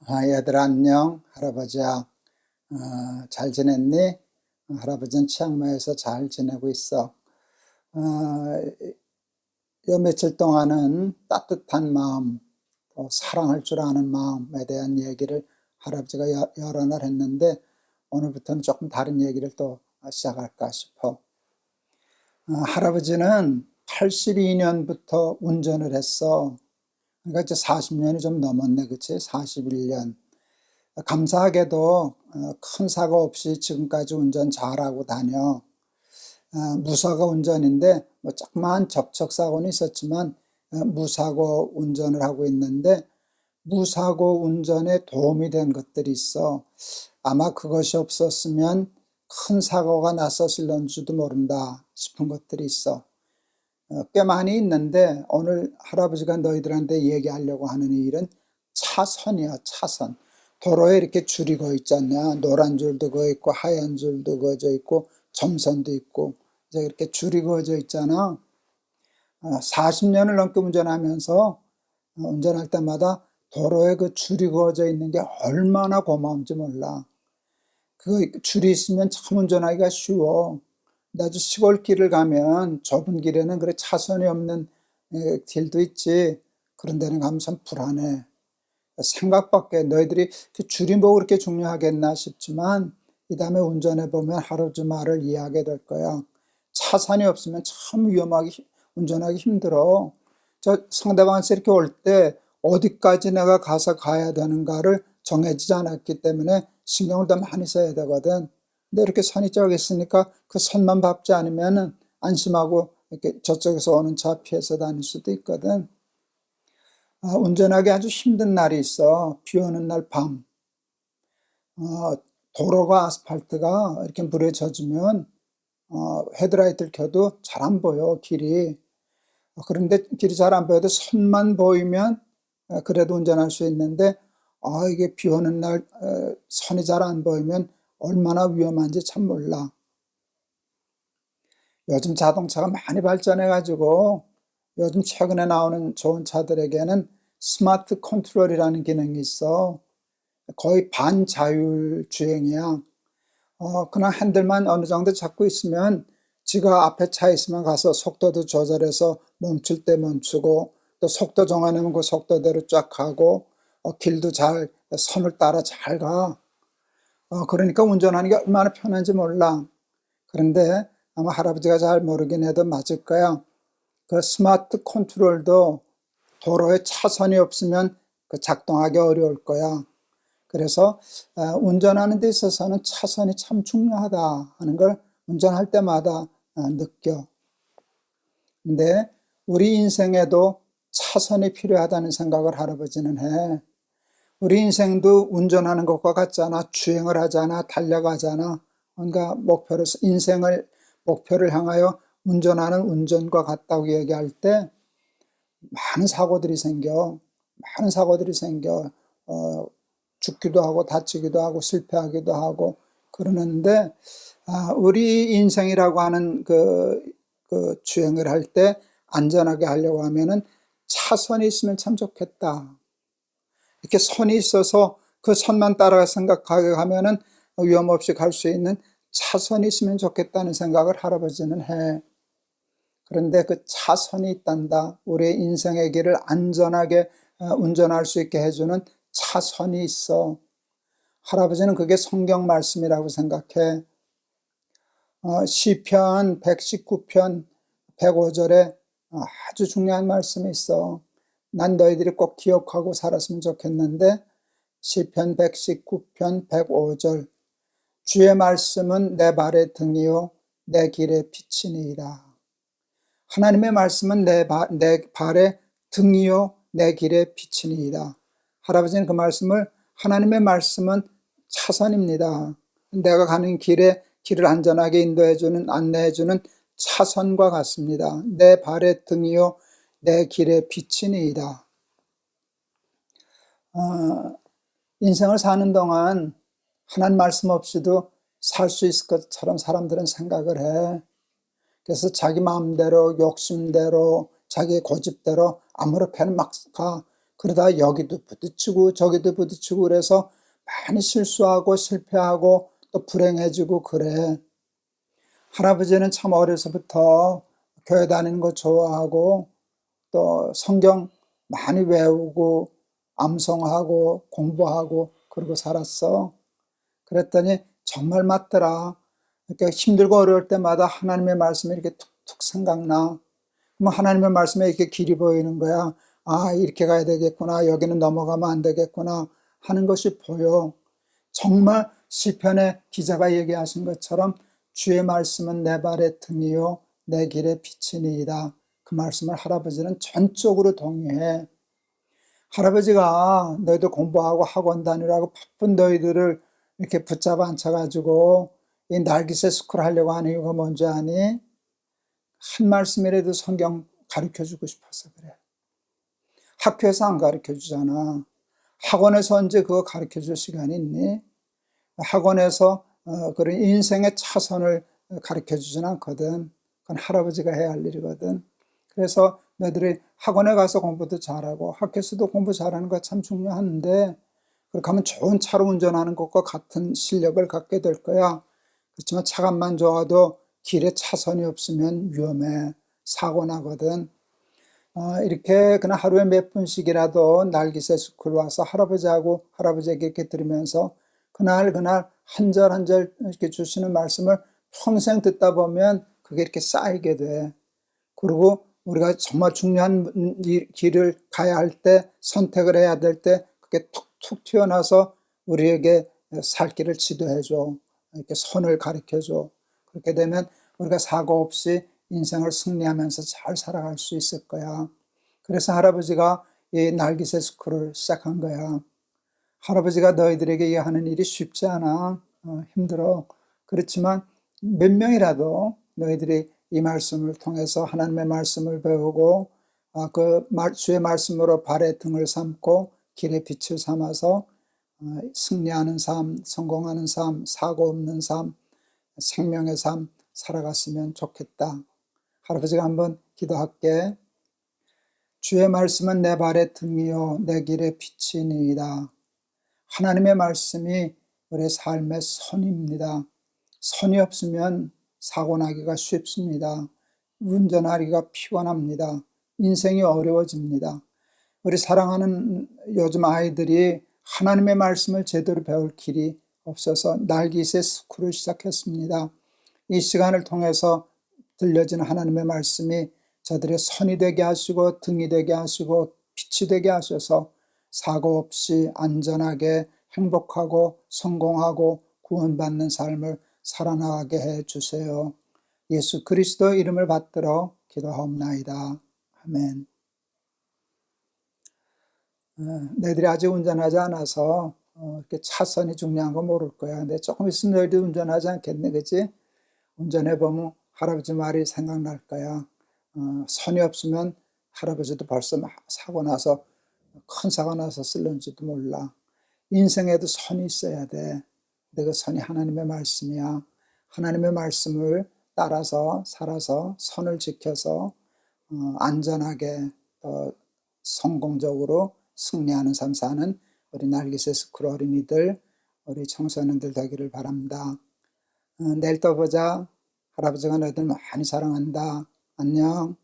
얘들아 안녕. 할아버지야. 잘 지냈니? 할아버지는 치앙마이에서 잘 지내고 있어. 어, 요 며칠 동안은 따뜻한 마음, 또 사랑할 줄 아는 마음에 대한 얘기를 할아버지가 여러 날 했는데, 오늘부터는 조금 다른 얘기를 또 시작할까 싶어. 할아버지는 82년부터 운전을 했어. 그러니까 이제 40년이 좀 넘었네, 그치? 41년. 감사하게도 큰 사고 없이 지금까지 운전 잘하고 다녀. 무사고 운전인데 뭐 조그만 접촉사고는 있었지만 무사고 운전을 하고 있는데, 무사고 운전에 도움이 된 것들이 있어. 아마 그것이 없었으면 큰 사고가 났었을런지도 모른다 싶은 것들이 있어. 꽤 많이 있는데 오늘 할아버지가 너희들한테 얘기하려고 하는 일은 차선이야, 차선. 도로에 이렇게 줄이 거 있지 않냐? 노란 줄도 거 있고 하얀 줄도 그어져 있고 점선도 있고 이제 이렇게 줄이 그어져 있잖아. 40년을 넘게 운전하면서 운전할 때마다 도로에 그 줄이 그어져 있는 게 얼마나 고마운지 몰라. 그 줄이 있으면 참 운전하기가 쉬워. 근데 아주 시골길을 가면 좁은 길에는 그래 차선이 없는 길도 있지. 그런 데는 가면 참 불안해. 생각밖에 너희들이 그 줄이 뭐 그렇게 중요하겠나 싶지만 이 다음에 운전해 보면 할아버지 말을 이해하게 될 거야. 차선이 없으면 참 위험하게 운전하기 힘들어. 저 상대방에서 이렇게 올 때 어디까지 내가 가서 가야 되는가를 정해지지 않았기 때문에 신경을 더 많이 써야 되거든. 근데 이렇게 선이 쫙 있으니까 그 선만 밟지 않으면은 안심하고 이렇게 저쪽에서 오는 차 피해서 다닐 수도 있거든. 운전하기 아주 힘든 날이 있어. 비 오는 날 밤. 도로가 아스팔트가 이렇게 물에 젖으면 헤드라이트를 켜도 잘 안 보여, 길이. 그런데 길이 잘 안 보여도 선만 보이면 그래도 운전할 수 있는데, 이게 비 오는 날 선이 잘 안 보이면 얼마나 위험한지 참 몰라. 요즘 자동차가 많이 발전해가지고 요즘 최근에 나오는 좋은 차들에게는 스마트 컨트롤이라는 기능이 있어. 거의 반자율 주행이야. 그냥 핸들만 어느 정도 잡고 있으면 지가 앞에 차 있으면 가서 속도도 조절해서 멈출 때 멈추고, 또 속도 정하면 그 속도대로 쫙 가고, 길도 잘 선을 따라 잘 가. 그러니까 운전하는 게 얼마나 편한지 몰라. 그런데 아마 할아버지가 잘 모르긴 해도 맞을 거야. 그 스마트 컨트롤도 도로에 차선이 없으면 그 작동하기 어려울 거야. 그래서 운전하는 데 있어서는 차선이 참 중요하다 하는 걸 운전할 때마다 느껴. 근데 우리 인생에도 차선이 필요하다는 생각을 할아버지는 해. 우리 인생도 운전하는 것과 같잖아. 주행을 하잖아. 달려가잖아. 뭔가 목표를 향하여 운전하는 운전과 같다고 얘기할 때 많은 사고들이 생겨. 많은 사고들이 생겨. 죽기도 하고 다치기도 하고 실패하기도 하고 그러는데, 우리 인생이라고 하는 그 주행을 할 때 안전하게 하려고 하면은 차선이 있으면 참 좋겠다. 이렇게 선이 있어서 그 선만 따라 생각하게 하면은 위험 없이 갈 수 있는 차선이 있으면 좋겠다는 생각을 할아버지는 해. 그런데 그 차선이 있단다. 우리의 인생의 길을 안전하게 운전할 수 있게 해주는 차선이 있어. 할아버지는 그게 성경 말씀이라고 생각해. 시편 119편 105절에 아주 중요한 말씀이 있어. 난 너희들이 꼭 기억하고 살았으면 좋겠는데, 시편 119편 105절. 주의 말씀은 내 발의 등이요 내 길의 빛이니이다. 하나님의 말씀은 내 발의 등이요 내 길의 빛이니이다. 할아버지는 그 말씀을, 하나님의 말씀은 차선입니다. 내가 가는 길을 안전하게 인도해주는, 안내해주는 차선과 같습니다. 내 발의 등이요 내 길의 빛이니이다. 인생을 사는 동안 하나님 말씀 없이도 살 수 있을 것처럼 사람들은 생각을 해. 그래서 자기 마음대로, 욕심대로, 자기 고집대로 아무렇게나 막 가. 그러다 여기도 부딪히고 저기도 부딪히고 그래서 많이 실수하고 실패하고 또 불행해지고 그래. 할아버지는 참 어려서부터 교회 다니는 거 좋아하고 또 성경 많이 외우고 암송하고 공부하고 그러고 살았어. 그랬더니 정말 맞더라. 그러니까 힘들고 어려울 때마다 하나님의 말씀이 이렇게 툭툭 생각나. 그럼 하나님의 말씀에 이렇게 길이 보이는 거야. 아, 이렇게 가야 되겠구나. 여기는 넘어가면 안 되겠구나 하는 것이 보여. 정말 시편의 기자가 얘기하신 것처럼 주의 말씀은 내 발의 등이요 내 길의 빛이니이다. 그 말씀을 할아버지는 전적으로 동의해. 할아버지가 너희들 공부하고 학원 다니라고 바쁜 너희들을 이렇게 붙잡아 앉혀가지고 이 날기새 스쿨 하려고 하는 이유가 뭔지 아니? 한 말씀이라도 성경 가르쳐주고 싶어서 그래. 학교에서 안 가르쳐주잖아. 학원에서 언제 그거 가르쳐줄 시간이 있니? 학원에서 그런 인생의 차선을 가르쳐주진 않거든. 그건 할아버지가 해야 할 일이거든. 그래서 너희들이 학원에 가서 공부도 잘하고 학교에서도 공부 잘하는 거 참 중요한데 그렇게 하면 좋은 차로 운전하는 것과 같은 실력을 갖게 될 거야. 그렇지만 차값만 좋아도 길에 차선이 없으면 위험해. 사고 나거든. 이렇게 그냥 하루에 몇 분씩이라도 날기새 스쿨 와서 할아버지에게 이렇게 들으면서 그날 한 절 한 절 이렇게 주시는 말씀을 평생 듣다 보면 그게 이렇게 쌓이게 돼. 그리고 우리가 정말 중요한 길을 가야 할 때, 선택을 해야 될 때 그게 툭툭 튀어나와서 우리에게 살 길을 지도해줘. 이렇게 선을 가르쳐줘. 그렇게 되면 우리가 사고 없이 인생을 승리하면서 잘 살아갈 수 있을 거야. 그래서 할아버지가 이 날기새 스쿨을 시작한 거야. 할아버지가 너희들에게 하는 일이 쉽지 않아. 힘들어. 그렇지만 몇 명이라도 너희들이 이 말씀을 통해서 하나님의 말씀을 배우고 주의 말씀으로 발의 등을 삼고 길의 빛을 삼아서 승리하는 삶, 성공하는 삶, 사고 없는 삶, 생명의 삶 살아갔으면 좋겠다. 할아버지가 한번 기도할게. 주의 말씀은 내 발의 등이요 내 길의 빛이니이다. 하나님의 말씀이 우리의 삶의 선입니다. 선이 없으면 사고 나기가 쉽습니다. 운전하기가 피곤합니다. 인생이 어려워집니다. 우리 사랑하는 요즘 아이들이 하나님의 말씀을 제대로 배울 길이 없어서 날기새 스쿨을 시작했습니다. 이 시간을 통해서 들려진 하나님의 말씀이 저들의 선이 되게 하시고 등이 되게 하시고 빛이 되게 하셔서 사고 없이 안전하게 행복하고 성공하고 구원받는 삶을 살아나가게 해 주세요. 예수 그리스도 이름을 받들어 기도하옵나이다. 아멘. 너희들이 아직 운전하지 않아서 이렇게 차선이 중요한 거 모를 거야. 근데 조금 있으면 너희들이 운전하지 않겠네, 그치? 운전해보면 할아버지 말이 생각날 거야. 선이 없으면 할아버지도 벌써 사고 나서 큰 사고 나서 쓸는지도 몰라. 인생에도 선이 있어야 돼. 근데 그 선이 하나님의 말씀이야. 하나님의 말씀을 따라서 살아서 선을 지켜서 안전하게 성공적으로 승리하는 삶 사는 우리 날기새 스쿨 어린이들, 우리 청소년들 되기를 바랍니다. 내일 또 보자. 할아버지가 너희들 많이 사랑한다. 안녕.